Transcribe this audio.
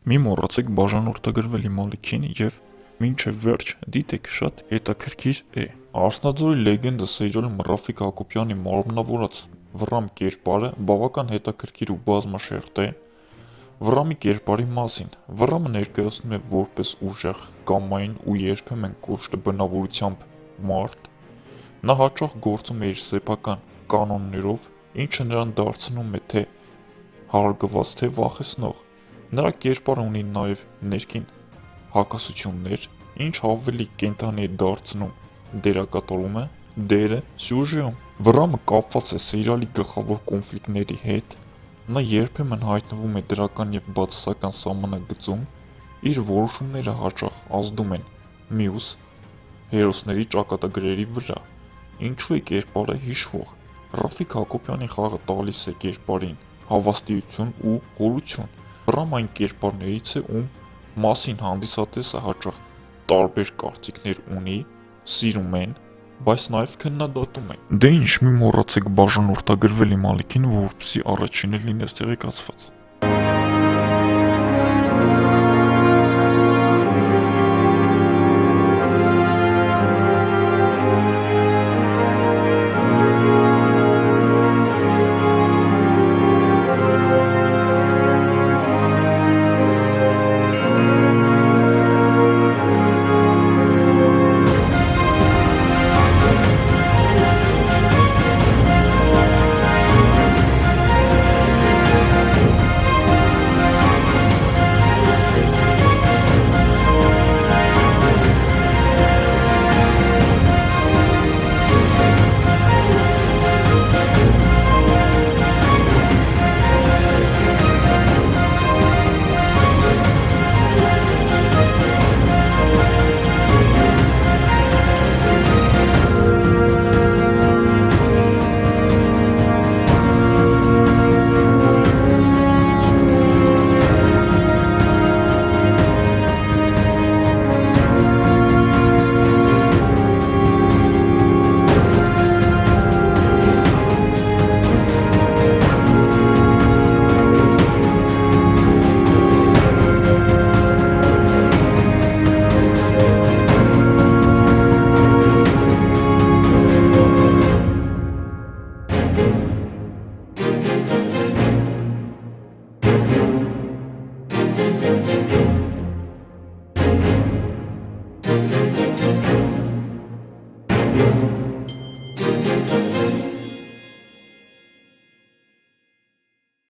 Մի մոռացեք բաժանորդագրվել իմ ալիքին և մինչև վերջ դիտեք, շատ հետաքրքիր է։ Արսնաձորի լեգենդը սերիալում Ռաֆիկ Հակոբյանի մարմնավորած Վռամ կերպարը բավական հետաքրքիր ու բազմաշերտ է։ Վռամի կերպարի մասին։ Վռամը ներկայացնում է որպես ուժեղ, կամային ու երբեմն կոշտ բնավորությամբ մարդ։ Նա հաճախ գործում է իր սեփական կանոններով, ինչը նրան դարձնում է թե հարգված, թե վախեցնող։ Նրա կերպարը ունի նաև ներքին հակասություններ, ինչը ավելի կենդանի է դարձնում դերակատարումը, դերը սյուժեում։ Վռամը կապված է սերիալի գլխավոր կոնֆլիկտների հետ, նա երբեմն հայտնվում է դրական և բացասական սահմանագծում, իր որոշումները հաճախ ազդում են մյուս հերոսների ճակատագրերի վրա, ինչու է կերպարը հիշվող։ Ռաֆիկ Հակոբյանի խաղը տալիս է կերպարին հավաստիություն ու խորություն։ Վռամը այն կերպարներից է, ում մասին հանդիսատեսը հաճախ տարբեր կարծիքներ ունի, սիրում են, բայց նաև քննադատում են։ Դե ինչ, մի մոռացեք բաժանորդագրվել իմ ալիքին, որպեսզի առաջինը լինես տեղեկացված։